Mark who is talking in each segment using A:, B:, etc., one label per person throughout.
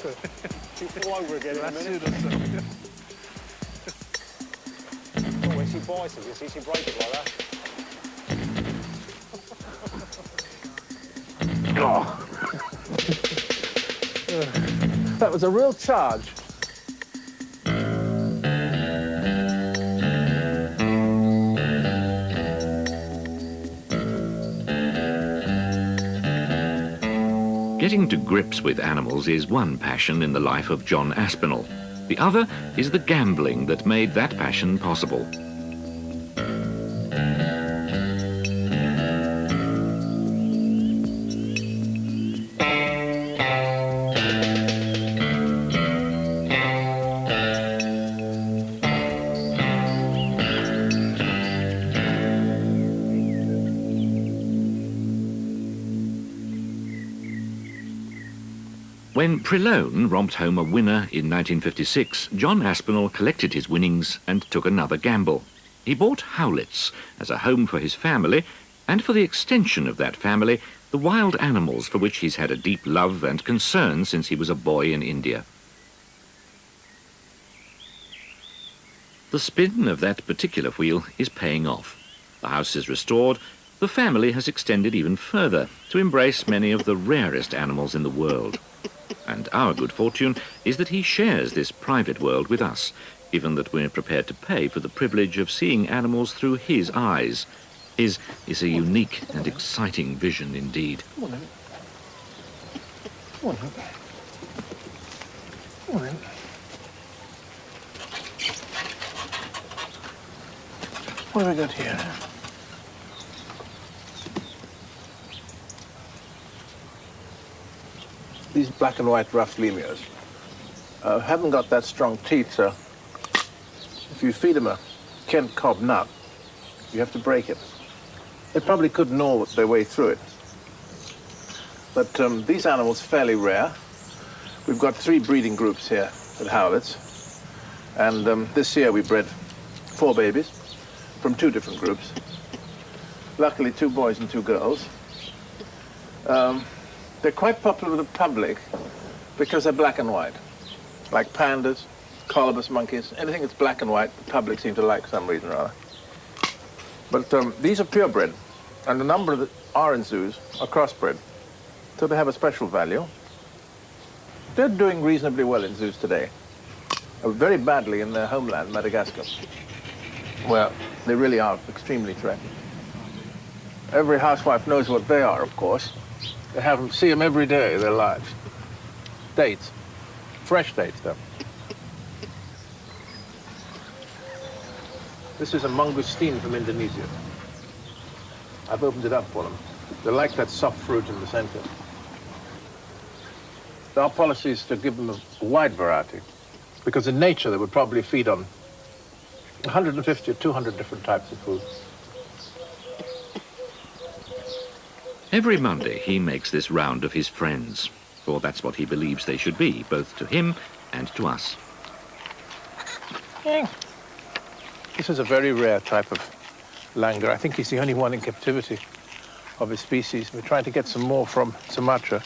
A: She'll fall over again in a minute. Oh, when she bites it, you see, she breaks it like that.
B: Oh. That was a real charge.
C: Getting to grips with animals is one passion in the life of John Aspinall. The other is the gambling that made that passion possible. When Prelone romped home a winner in 1956, John Aspinall collected his winnings and took another gamble. He bought Howlett's as a home for his family, and for the extension of that family, the wild animals for which he's had a deep love and concern since he was a boy in India. The spin of that particular wheel is paying off. The house is restored. The family has extended even further to embrace many of the rarest animals in the world. And our good fortune is that he shares this private world with us, given that we're prepared to pay for the privilege of seeing animals through his eyes. His is a unique and exciting vision indeed.
B: Come on then. Come on then. Come on then. What have we got here? These black and white rough lemurs haven't got that strong teeth, so if you feed them a Kent Cobb nut, you have to break it. They probably could gnaw their way through it. But these animals are fairly rare. We've got 3 breeding groups here at Howlett's, and this year we bred 4 babies from 2 different groups. Luckily, 2 boys and 2 girls. They're quite popular with the public because they're black and white. Like pandas, colobus monkeys, anything that's black and white, the public seem to like for some reason or other. But these are purebred, and a number that are in zoos are crossbred, so they have a special value. They're doing reasonably well in zoos today, very badly in their homeland, Madagascar, where they really are extremely threatened. Every housewife knows what they are, of course. They have them, see them every day of their lives. Dates. Fresh dates, though. This is a mangosteen from Indonesia. I've opened it up for them. They like that soft fruit in the center. Our policy is to give them a wide variety, because in nature they would probably feed on 150 or 200 different types of food.
C: Every Monday he makes this round of his friends, for that's what he believes they should be, both to him and to us.
B: This is a very rare type of langur. I think he's the only one in captivity of his species. We're trying to get some more from Sumatra.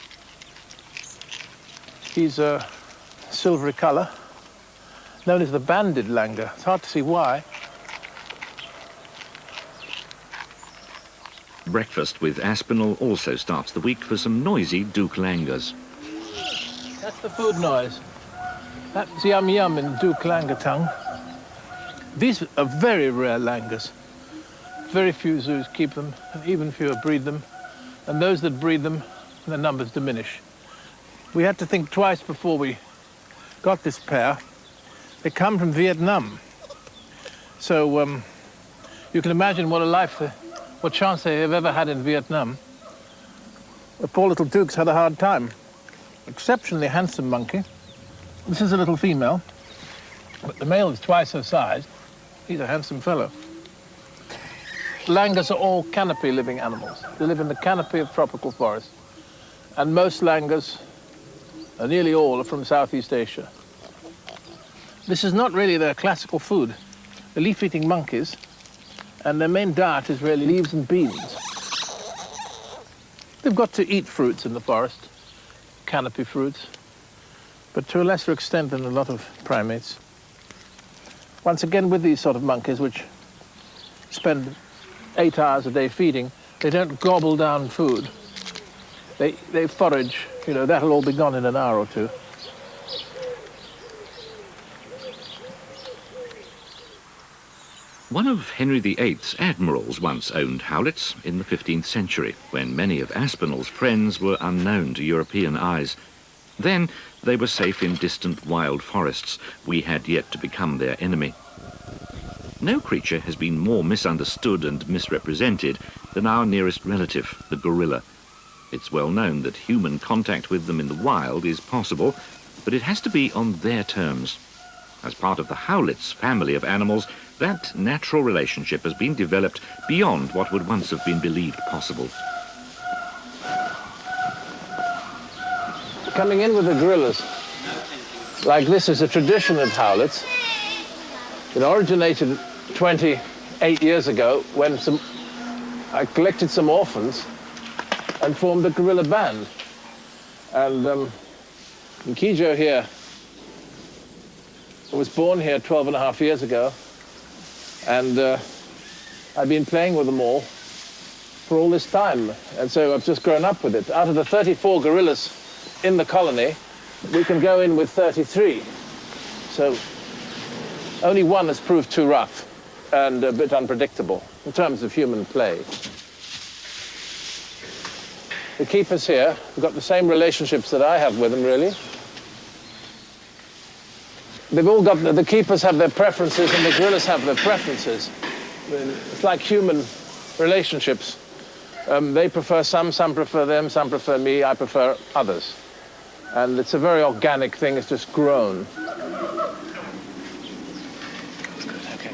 B: He's a silvery color, known as the banded langur. It's hard to see why.
C: Breakfast with Aspinall also starts the week for some noisy Duke langurs.
B: That's the food noise. That's yum yum in Duke langur tongue. These are very rare langurs. Very few zoos keep them, and even fewer breed them. And those that breed them, the numbers diminish. We had to think twice before we got this pair. They come from Vietnam. So you can imagine what what chance they have ever had in Vietnam. The poor little Dukes had a hard time. Exceptionally handsome monkey. This is a little female, but the male is twice her size. He's a handsome fellow. Langurs are all canopy living animals. They live in the canopy of tropical forests. And most langurs, nearly all, are from Southeast Asia. This is not really their classical food. They're leaf-eating monkeys, and their main diet is really leaves and beans. They've got to eat fruits in the forest, canopy fruits, but to a lesser extent than a lot of primates. Once again, with these sort of monkeys, which spend 8 hours a day feeding, they don't gobble down food. They forage, you know, that'll all be gone in an hour or two.
C: One of Henry VIII's admirals once owned howlets in the 15th century, when many of Aspinall's friends were unknown to European eyes. Then they were safe in distant wild forests. We had yet to become their enemy. No creature has been more misunderstood and misrepresented than our nearest relative, the gorilla. It's well known that human contact with them in the wild is possible, but it has to be on their terms. As part of the howlet's family of animals, that natural relationship has been developed beyond what would once have been believed possible.
B: Coming in with the gorillas, like this is a tradition of howlets. It originated 28 years ago when I collected some orphans and formed a gorilla band. And Nkijo here was born here 12.5 years ago, and I've been playing with them all for all this time, and so I've just grown up with it. Out of the 34 gorillas in the colony, we can go in with 33. So only one has proved too rough and a bit unpredictable in terms of human play. The keepers here have got the same relationships that I have with them, really. They've all got, the keepers have their preferences and the gorillas have their preferences. It's like human relationships. They prefer some prefer them, some prefer me, I prefer others. And it's a very organic thing, it's just grown.
A: Okay.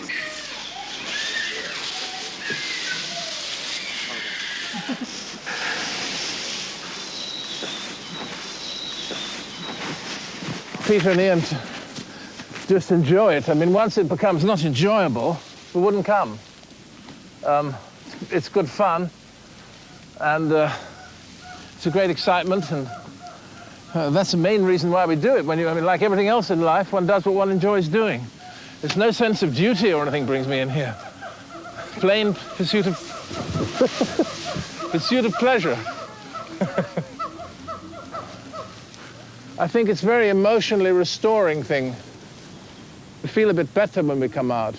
B: Peter and Ian just enjoy it. I mean, once it becomes not enjoyable, we wouldn't come. It's good fun, and it's a great excitement, and that's the main reason why we do it. I mean, like everything else in life, one does what one enjoys doing. There's no sense of duty or anything brings me in here. Plain pursuit of pursuit of pleasure. I think it's a very emotionally restoring thing. We feel a bit better when we come out.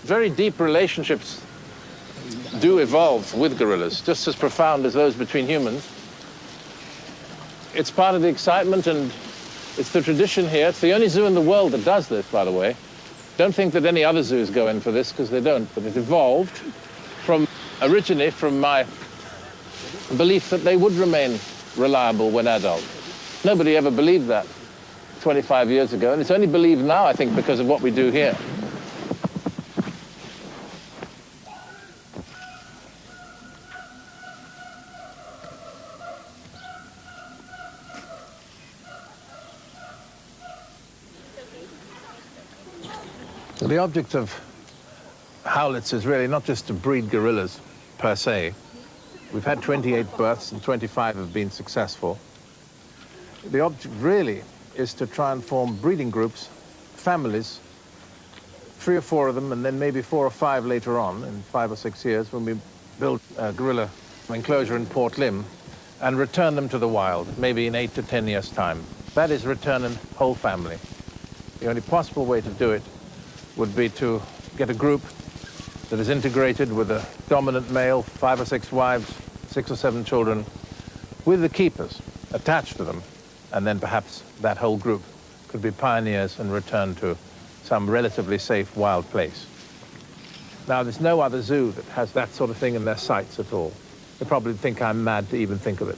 B: Very deep relationships do evolve with gorillas, just as profound as those between humans. It's part of the excitement, and it's the tradition here. It's the only zoo in the world that does this, by the way. Don't think that any other zoos go in for this, because they don't, but it evolved originally from my belief that they would remain reliable when adult. Nobody ever believed that 25 years ago, and it's only believed now, I think, because of what we do here. The object of howlets is really not just to breed gorillas per se. We've had 28 births and 25 have been successful. The object really is to try and form breeding groups, families, 3 or 4 of them, and then maybe 4 or 5 later on, in 5 or 6 years, when we build a gorilla enclosure in Port Lim, and return them to the wild, maybe in 8 to 10 years' time. That is return a whole family. The only possible way to do it would be to get a group that is integrated with a dominant male, 5 or 6 wives, 6 or 7 children, with the keepers attached to them, and then perhaps that whole group could be pioneers and return to some relatively safe wild place. Now, there's no other zoo that has that sort of thing in their sights at all. They probably think I'm mad to even think of it.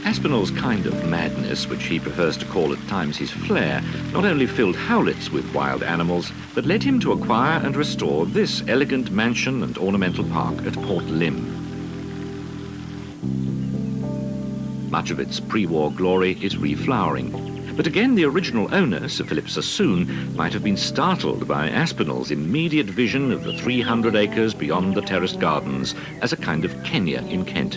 C: Aspinall's kind of madness, which he prefers to call at times his flair, not only filled howlets with wild animals, but led him to acquire and restore this elegant mansion and ornamental park at Port Lim. Much of its pre-war glory is reflowering. But again, the original owner, Sir Philip Sassoon, might have been startled by Aspinall's immediate vision of the 300 acres beyond the terraced gardens as a kind of Kenya in Kent,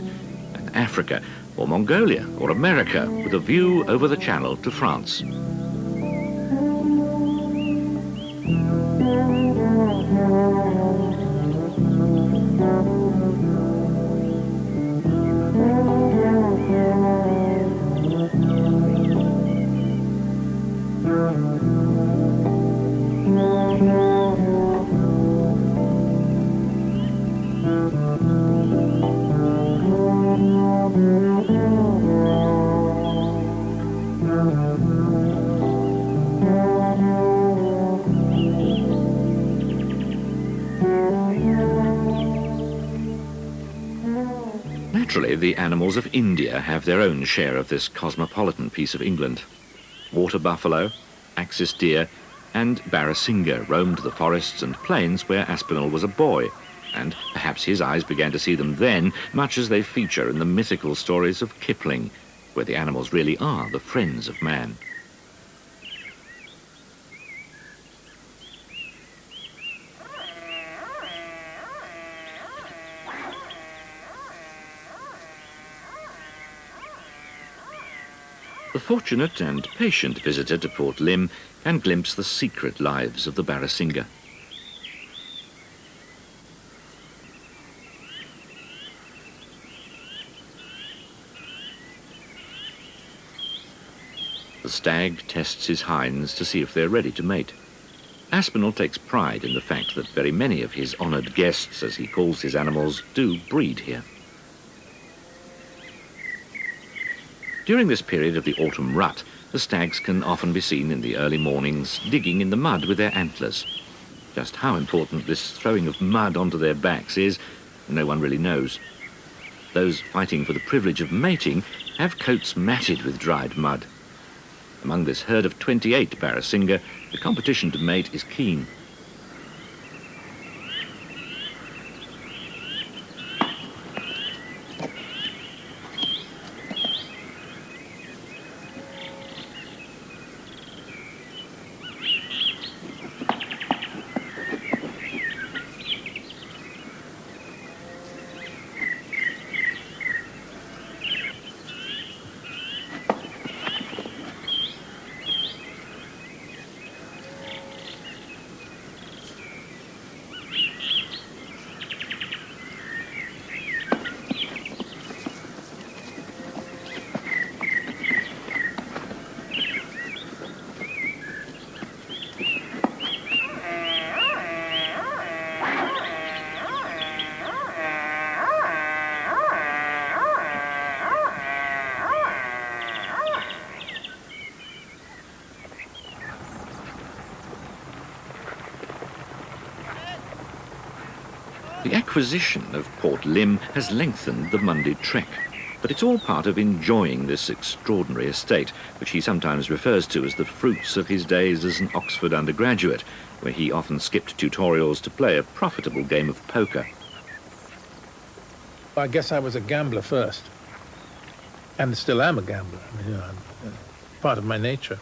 C: and Africa, or Mongolia, or America, with a view over the Channel to France. Naturally, the animals of India have their own share of this cosmopolitan piece of England. Water buffalo, axis deer, and barasingha roamed the forests and plains where Aspinall was a boy, and perhaps his eyes began to see them then, much as they feature in the mythical stories of Kipling, where the animals really are the friends of man. The fortunate and patient visitor to Port Lim can glimpse the secret lives of the barasingha. The stag tests his hinds to see if they're ready to mate. Aspinall takes pride in the fact that very many of his honoured guests, as he calls his animals, do breed here. During this period of the autumn rut, the stags can often be seen in the early mornings digging in the mud with their antlers. Just how important this throwing of mud onto their backs is, no one really knows. Those fighting for the privilege of mating have coats matted with dried mud. Among this herd of 28 barasingha, the competition to mate is keen. The acquisition of Port Lim has lengthened the Monday trek, but it's all part of enjoying this extraordinary estate, which he sometimes refers to as the fruits of his days as an Oxford undergraduate, where he often skipped tutorials to play a profitable game of poker.
B: I guess I was a gambler first, and still am a gambler. I mean, part of my nature.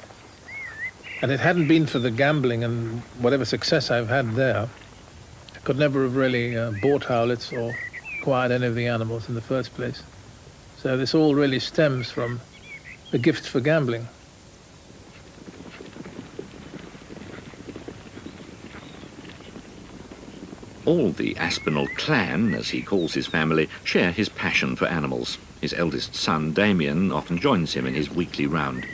B: And it hadn't been for the gambling and whatever success I've had there, I could never have really bought howlets or acquired any of the animals in the first place. So this all really stems from the gift for gambling.
C: All the Aspinall clan, as he calls his family, share his passion for animals. His eldest son, Damien, often joins him in his weekly round.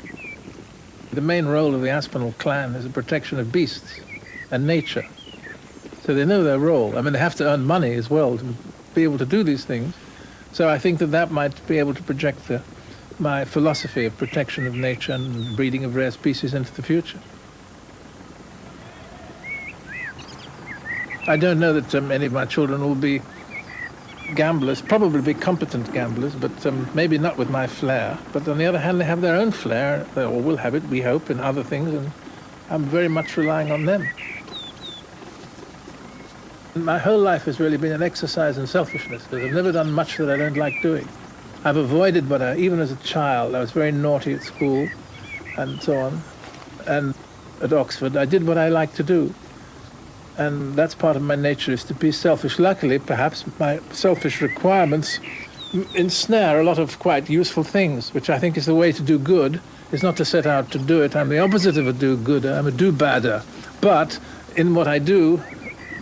B: The main role of the Aspinall clan is the protection of beasts and nature. So they know their role. I mean, they have to earn money as well to be able to do these things. So I think that that might be able to project my philosophy of protection of nature and breeding of rare species into the future. I don't know that any of my children will be gamblers, probably be competent gamblers, but maybe not with my flair. But on the other hand, they have their own flair, or will have it, we hope, in other things, and I'm very much relying on them. My whole life has really been an exercise in selfishness, because I've never done much that I don't like doing. I've avoided even as a child, I was very naughty at school and so on. And at Oxford, I did what I liked to do. And that's part of my nature, is to be selfish. Luckily, perhaps, my selfish requirements ensnare a lot of quite useful things, which I think is the way to do good, is not to set out to do it. I'm the opposite of a do-gooder. I'm a do-badder. But in what I do,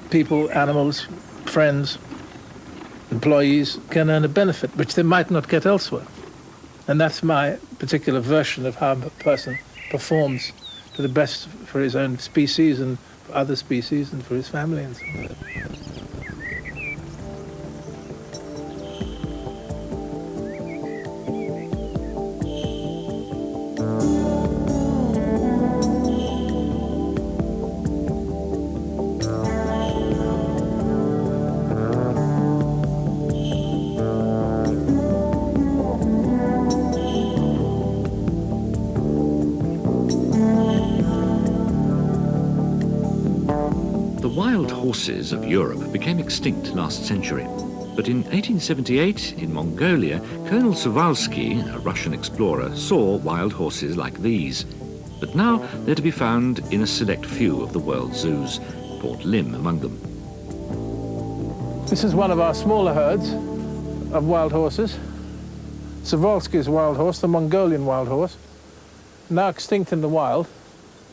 B: people, animals, friends, employees can earn a benefit, which they might not get elsewhere. And that's my particular version of how a person performs to the best for his own species and for other species and for his family and so on.
C: Horses of Europe became extinct last century. But in 1878, in Mongolia, Colonel Przewalski, a Russian explorer, saw wild horses like these. But now they're to be found in a select few of the world's zoos, Port Lim among them.
B: This is one of our smaller herds of wild horses. Przewalski's wild horse, the Mongolian wild horse, now extinct in the wild.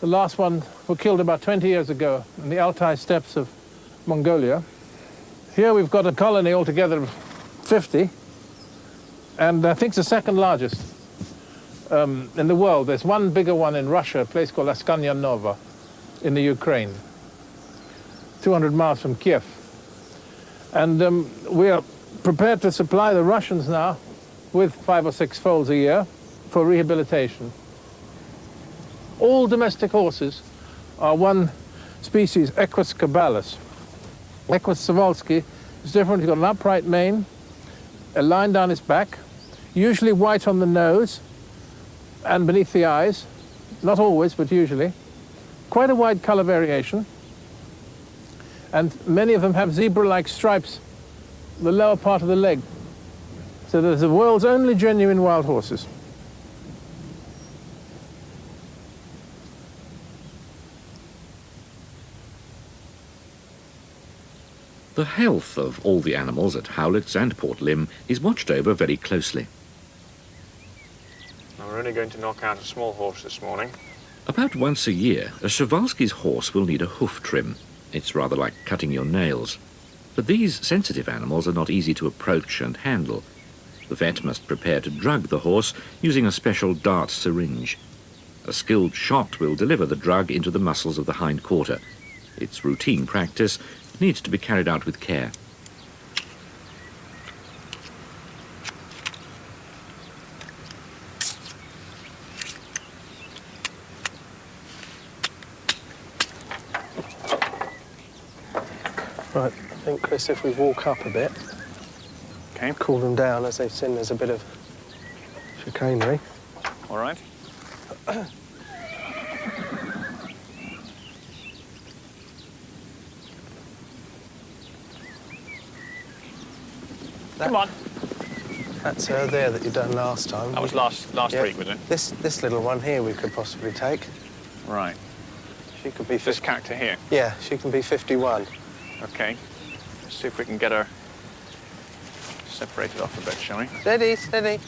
B: The last one were killed about 20 years ago in the Altai steppes of Mongolia. Here we've got a colony altogether of 50, and I think it's the second largest in the world. There's one bigger one in Russia, a place called Aspinall in the Ukraine, 200 miles from Kiev. And we are prepared to supply the Russians now with 5 or 6 foals a year for rehabilitation. All domestic horses are one species, Equus caballus. Equus Przewalski is different. He's got an upright mane, a line down his back, usually white on the nose and beneath the eyes. Not always, but usually. Quite a wide color variation. And many of them have zebra-like stripes, the lower part of the leg. So they're the world's only genuine wild horses.
C: The health of all the animals at Howlett's and Port Lim is watched over very closely.
A: Now we're only going to knock out a small horse this morning.
C: About once a year, a Przewalski's horse will need a hoof trim. It's rather like cutting your nails. But these sensitive animals are not easy to approach and handle. The vet must prepare to drug the horse using a special dart syringe. A skilled shot will deliver the drug into the muscles of the hind quarter. It's routine practice, needs to be carried out with care.
D: Right, I think, Chris, if we walk up a bit,
A: Okay.
D: cool them down, as they've seen there's a bit of chicanery.
A: All right. Come on.
D: That's her there that you done last time.
A: That was last
D: Yeah.
A: week, was it?
D: This little one here we could possibly take.
A: Right.
D: She could be
A: This character here.
D: Yeah, she can be 51.
A: Okay. Let's see if we can get her separated off a bit, shall we?
D: Steady, steady.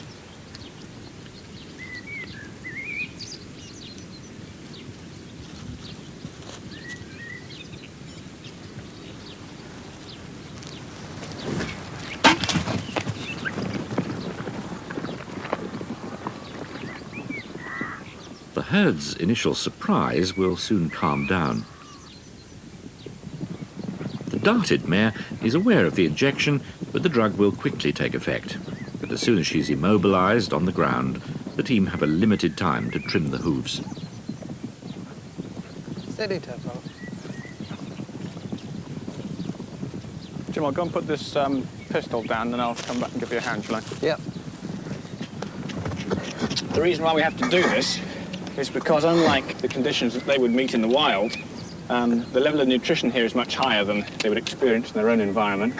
C: The herd's initial surprise will soon calm down. The darted mare is aware of the injection, but the drug will quickly take effect. But as soon as she's immobilized on the ground, the team have a limited time to trim the hooves.
D: Steady, Toto.
A: Jim, I'll go and put this pistol down, then I'll come back and give you a hand, shall I?
D: Yep.
A: The reason why we have to do this is because, unlike the conditions that they would meet in the wild, the level of nutrition here is much higher than they would experience in their own environment.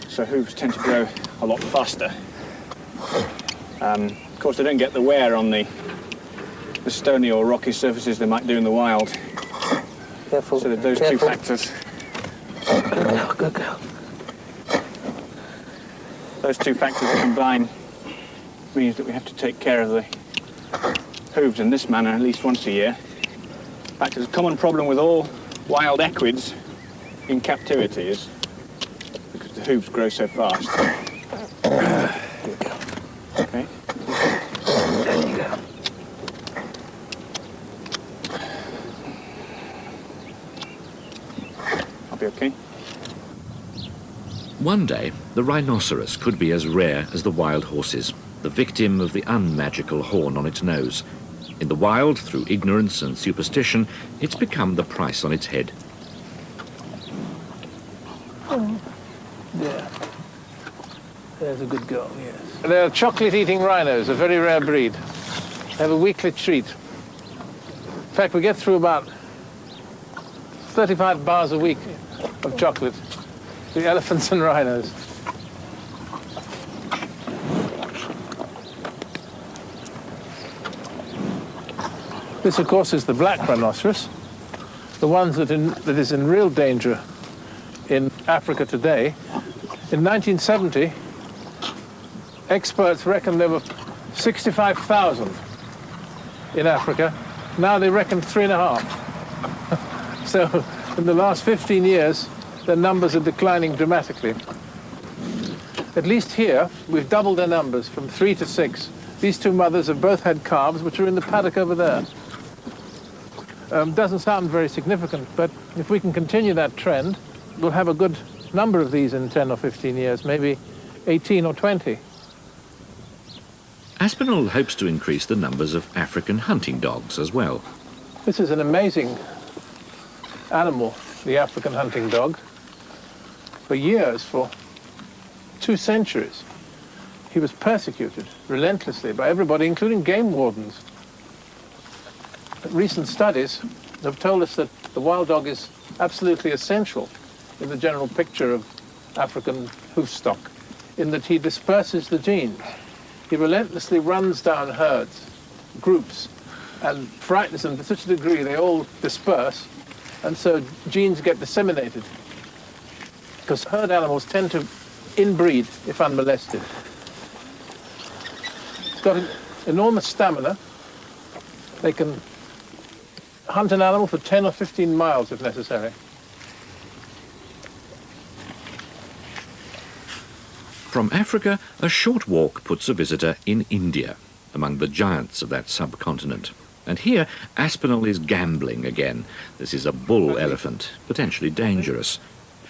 A: So hooves tend to grow a lot faster. Of course, they don't get the wear on the stony or rocky surfaces they might do in the wild.
D: Careful.
A: So that those two factors.
D: Good girl, good girl.
A: Those two factors combined means that we have to take care of the hooves in this manner at least once a year. In fact, it's a common problem with all wild equids in captivity is because the hooves grow so fast.
D: Good girl.
A: Okay.
D: There you go.
A: I'll be okay.
C: One day, the rhinoceros could be as rare as the wild horses, the victim of the unmagical horn on its nose. In the wild, through ignorance and superstition, it's become the price on its head.
B: Yeah. There's a good girl, yes. They're chocolate-eating rhinos, a very rare breed. They have a weekly treat. In fact, we get through about 35 bars a week of chocolate. The elephants and rhinos. This, of course, is the black rhinoceros, the ones that is in real danger in Africa today. In 1970, experts reckon there were 65,000 in Africa. Now they reckon 3.5. So in the last 15 years, the numbers are declining dramatically. At least here, we've doubled their numbers from 3 to 6. These two mothers have both had calves, which are in the paddock over there. Doesn't sound very significant, but if we can continue that trend, we'll have a good number of these in 10 or 15 years, maybe 18 or 20.
C: Aspinall hopes to increase the numbers of African hunting dogs as well.
B: This is an amazing animal, the African hunting dog. For years, for 2 centuries, he was persecuted relentlessly by everybody, including game wardens. But recent studies have told us that the wild dog is absolutely essential in the general picture of African hoof stock, in that he disperses the genes. He relentlessly runs down herds, groups, and frightens them to such a degree they all disperse, and so genes get disseminated. Because herd animals tend to inbreed if unmolested. It's got enormous stamina. They can hunt an animal for 10 or 15 miles if necessary.
C: From Africa, a short walk puts a visitor in India, among the giants of that subcontinent. And here, Aspinall is gambling again. This is a bull elephant, potentially dangerous.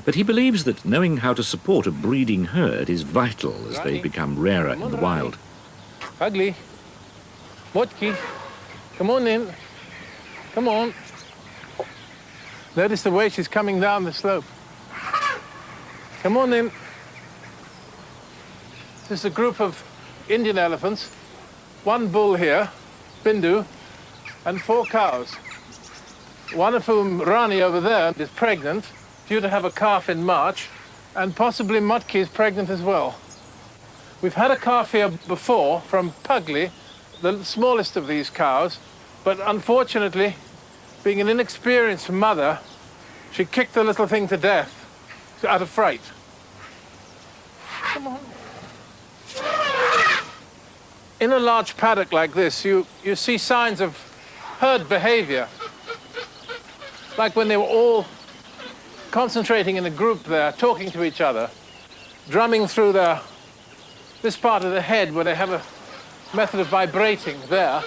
C: But he believes that knowing how to support a breeding herd is vital as they become rarer in the wild.
B: Ugly. Motki. Come on in. Come on. Notice the way she's coming down the slope. Come on in. This is a group of Indian elephants. 1 bull here, Bindu, and 4 cows. One of whom, Rani over there, is pregnant, due to have a calf in March, and possibly Motki is pregnant as well. We've had a calf here before from Pugli, the smallest of these cows, but unfortunately, being an inexperienced mother, she kicked the little thing to death out of fright. Come on. In a large paddock like this, you see signs of herd behavior. Like when they were all concentrating in a group there, talking to each other, drumming through this part of the head where they have a method of vibrating there,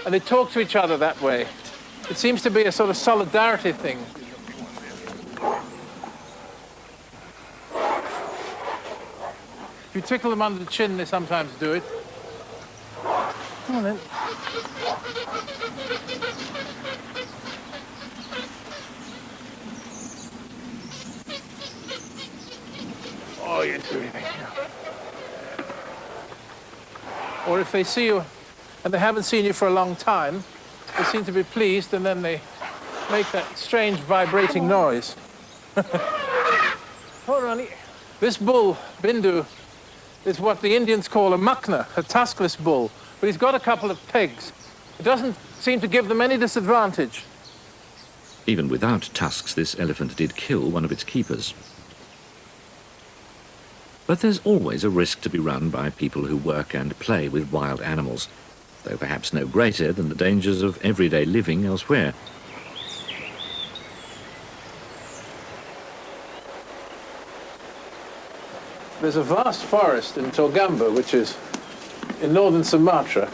B: and they talk to each other that way. It seems to be a sort of solidarity thing. If you tickle them under the chin, they sometimes do it. Come on then. Oh, you're doing it. Or if they see you and they haven't seen you for a long time, they seem to be pleased, and then they make that strange vibrating noise. Oh, Ronnie. This bull, Bindu, is what the Indians call a muckner, a tuskless bull, but he's got a couple of pegs. It doesn't seem to give them any disadvantage.
C: Even without tusks, this elephant did kill one of its keepers. But there's always a risk to be run by people who work and play with wild animals, though perhaps no greater than the dangers of everyday living elsewhere.
B: There's a vast forest in Togamba, which is in northern Sumatra,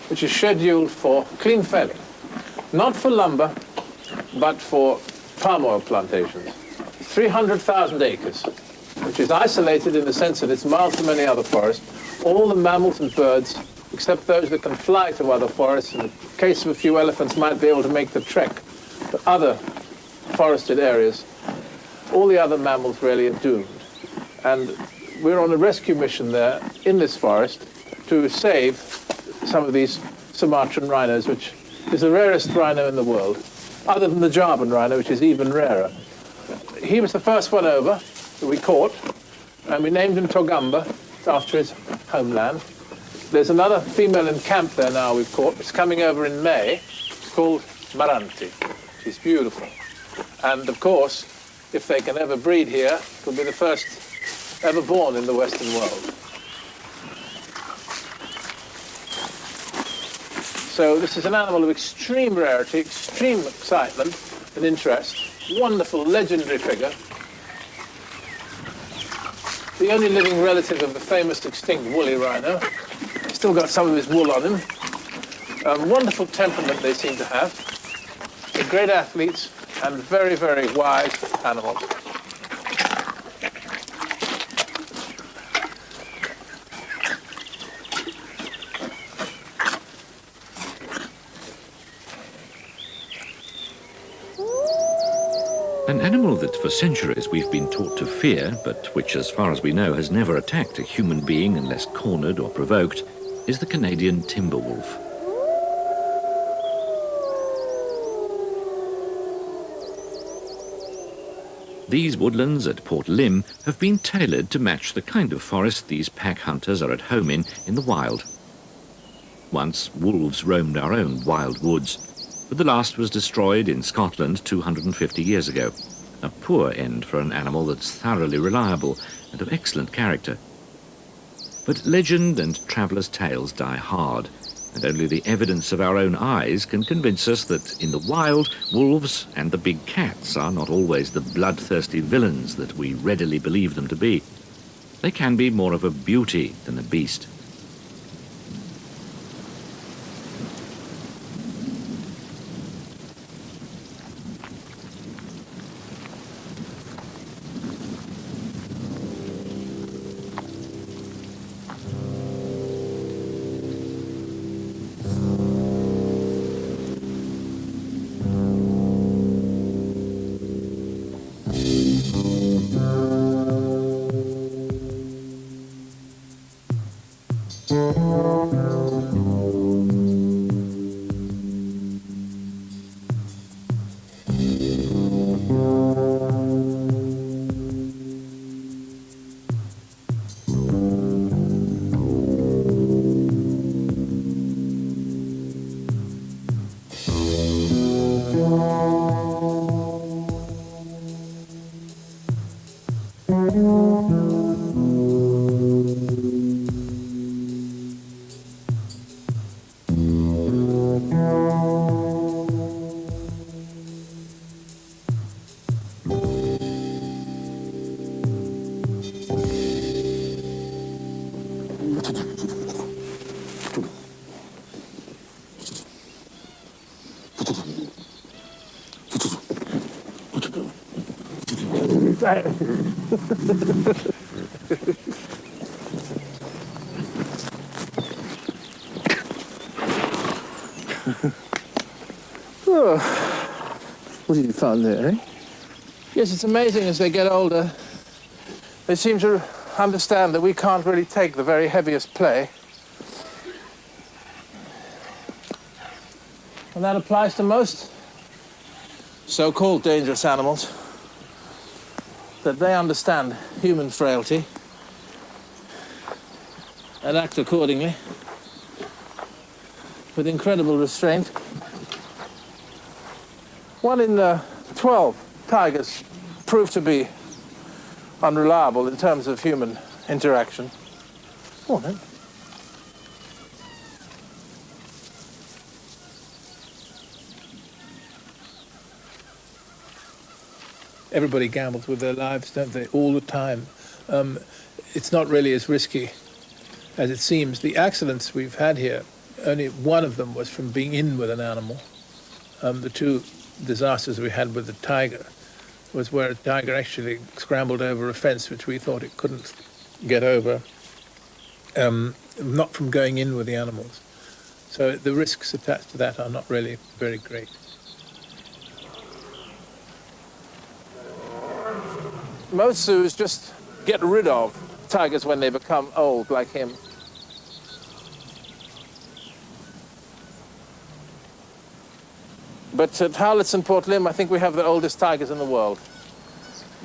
B: which is scheduled for clean felling. Not for lumber, but for palm oil plantations. 300,000 acres, which is isolated in the sense that it's miles from any other forest. All the mammals and birds, except those that can fly to other forests, in the case of a few elephants, might be able to make the trek to other forested areas. All the other mammals really are doomed. And we're on a rescue mission there in this forest to save some of these Sumatran rhinos, which is the rarest rhino in the world, other than the Javan rhino, which is even rarer. He was the first one over that we caught, and we named him Togamba, after his homeland. There's another female in camp there now we've caught. It's coming over in May. It's called Maranti. She's beautiful. And of course, if they can ever breed here, it'll be the first ever born in the Western world. So this is an animal of extreme rarity, extreme excitement and interest. Wonderful, legendary figure. The only living relative of the famous extinct woolly rhino. Still got some of his wool on him. Wonderful temperament they seem to have. They're great athletes and very, very wise animals.
C: An animal that for centuries we've been taught to fear, but which, as far as we know, has never attacked a human being unless cornered or provoked, is the Canadian timber wolf. These woodlands at Port Lim have been tailored to match the kind of forest these pack hunters are at home in the wild. Once, wolves roamed our own wild woods, but the last was destroyed in Scotland 250 years ago. A poor end for an animal that's thoroughly reliable and of excellent character. But legend and travellers' tales die hard, and only the evidence of our own eyes can convince us that in the wild, wolves and the big cats are not always the bloodthirsty villains that we readily believe them to be. They can be more of a beauty than a beast.
B: Oh, what have you found there, eh? Yes, it's amazing as they get older. They seem to understand that we can't really take the very heaviest play. And that applies to most so-called dangerous animals, that they understand human frailty and act accordingly with incredible restraint. 1 in 12 tigers prove to be unreliable in terms of human interaction. Morning. Everybody gambles with their lives, don't they, all the time. It's not really as risky as it seems. The accidents we've had here, only one of them was from being in with an animal. The 2 disasters we had with the tiger was where a tiger actually scrambled over a fence which we thought it couldn't get over, not from going in with the animals. So the risks attached to that are not really very great. Most zoos just get rid of tigers when they become old, like him. But at Howlett's and Port Lim, I think we have the oldest tigers in the world.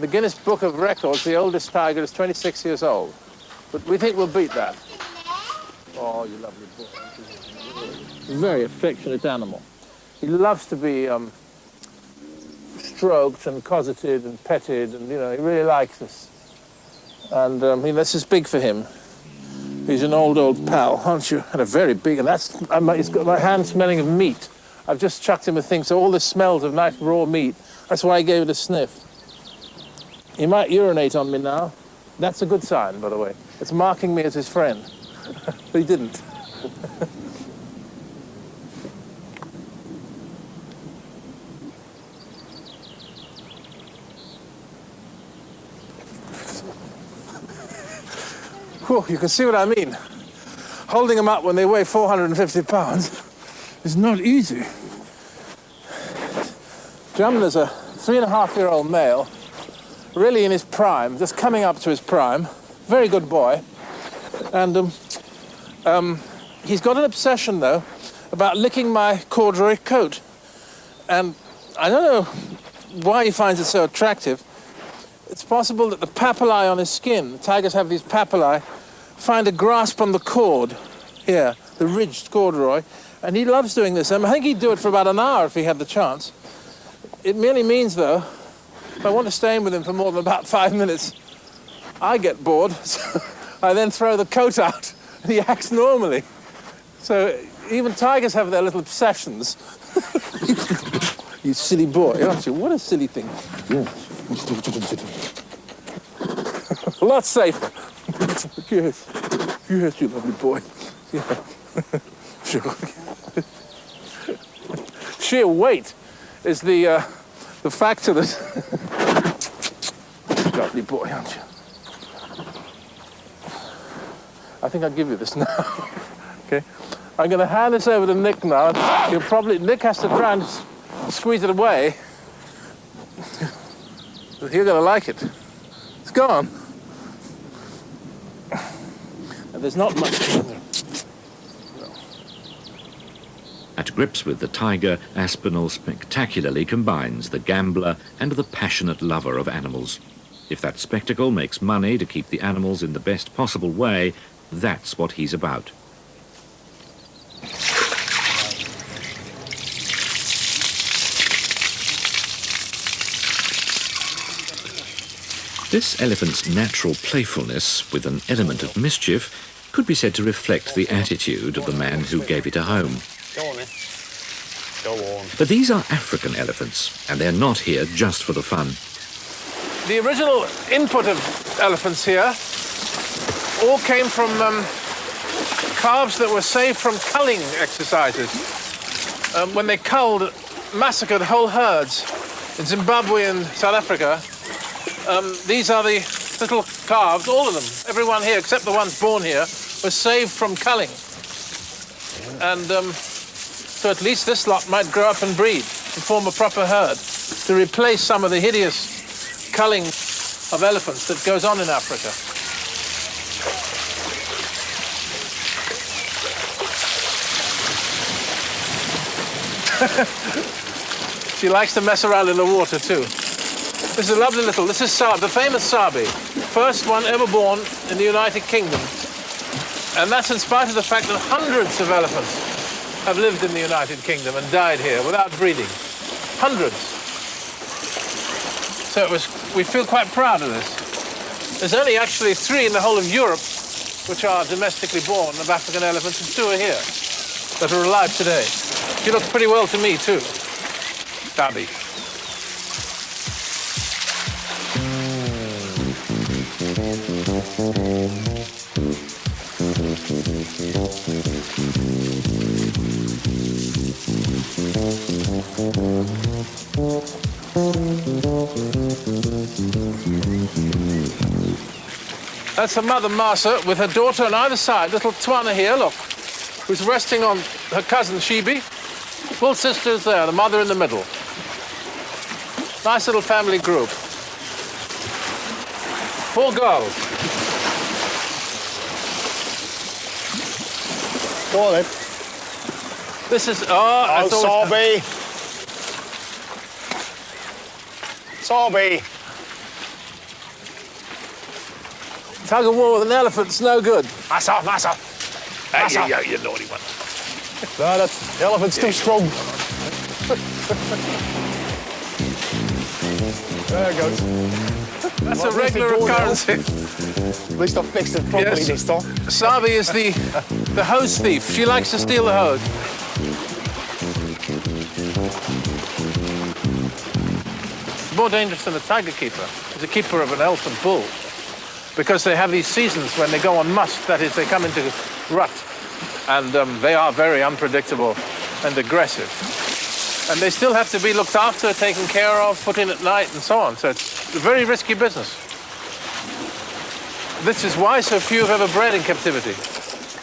B: The Guinness Book of Records, the oldest tiger is 26 years old. But we think we'll beat that. Oh, you lovely boy. Very affectionate animal. He loves to be stroked and cosseted and petted, and, you know, he really likes us. And, this is big for him. He's an old pal, aren't you? And a very big, and that's, he's got my hand smelling of meat. I've just chucked him a thing, so all this smells of nice raw meat. That's why I gave it a sniff. He might urinate on me now. That's a good sign, by the way. It's marking me as his friend. But he didn't. Whew, you can see what I mean. Holding them up when they weigh 450 pounds is not easy. Jamla's a 3.5-year-old male, really in his prime, just coming up to his prime. Very good boy. And he's got an obsession, though, about licking my corduroy coat. And I don't know why he finds it so attractive. It's possible that the papillae on his skin, tigers have these papillae, find a grasp on the cord here, the ridged corduroy, and he loves doing this. I think he'd do it for about an hour if he had the chance. It merely means, though, if I want to stay in with him for more than about 5 minutes, I get bored, so I then throw the coat out, and he acts normally. So even tigers have their little obsessions. You silly boy, aren't you? What a silly thing. A lot safer. Yes. Yes, you lovely boy. Yeah. Sure. Sheer weight is the factor that... Lovely boy, aren't you? I think I'll give you this now. Okay. I'm going to hand this over to Nick now. Nick has to try and squeeze it away. But you're going to like it. It's gone. And there's not much in there. No.
C: At grips with the tiger, Aspinall spectacularly combines the gambler and the passionate lover of animals. If that spectacle makes money to keep the animals in the best possible way, that's what he's about. This elephant's natural playfulness, with an element of mischief, could be said to reflect the attitude of the man who gave it a home.
A: Go on, then. Go on.
C: But these are African elephants, and they're not here just for the fun.
B: The original input of elephants here all came from calves that were saved from culling exercises. When they culled, massacred whole herds in Zimbabwe and South Africa, these are the little calves, all of them, everyone here except the ones born here, was saved from culling. And so at least this lot might grow up and breed and form a proper herd to replace some of the hideous culling of elephants that goes on in Africa. She likes to mess around in the water too. This is a lovely little, this is Saab, the famous Sabi, first one ever born in the United Kingdom. And that's in spite of the fact that hundreds of elephants have lived in the United Kingdom and died here without breeding. Hundreds. So we feel quite proud of this. There's only actually 3 in the whole of Europe which are domestically born of African elephants, and 2 are here that are alive today. She looks pretty well to me, too. Darby. That's the mother Massa with her daughter on either side, little Twana here, look, who's resting on her cousin Shibi. Full sisters there, the mother in the middle. Nice little family group. 4 girls.
D: Go on then.
B: This is, oh,
D: Sorby. Sorby.
B: Tug of war with an elephant's no good.
D: Massa.
B: Hey, you naughty one.
D: No, the elephant's too strong. There it goes.
B: That's
D: Well,
B: a regular occurrence.
D: At least I fixed it properly
B: Yes.
D: this time.
B: Sabi is the hose thief. She likes to steal the hose. More dangerous than a tiger keeper is a keeper of an elephant bull, because they have these seasons when they go on must, that is, they come into rut, and they are very unpredictable and aggressive. And they still have to be looked after, taken care of, put in at night, and so on. So it's a very risky business. This is why so few have ever bred in captivity,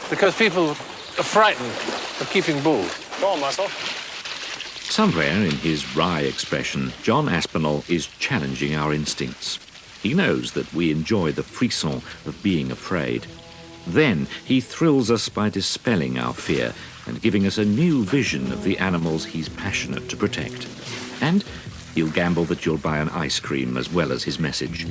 B: because people are frightened of keeping bulls.
D: Go on, Massa.
C: Somewhere in his wry expression, John Aspinall is challenging our instincts. He knows that we enjoy the frisson of being afraid. Then he thrills us by dispelling our fear and giving us a new vision of the animals he's passionate to protect. And he'll gamble that you'll buy an ice cream as well as his message.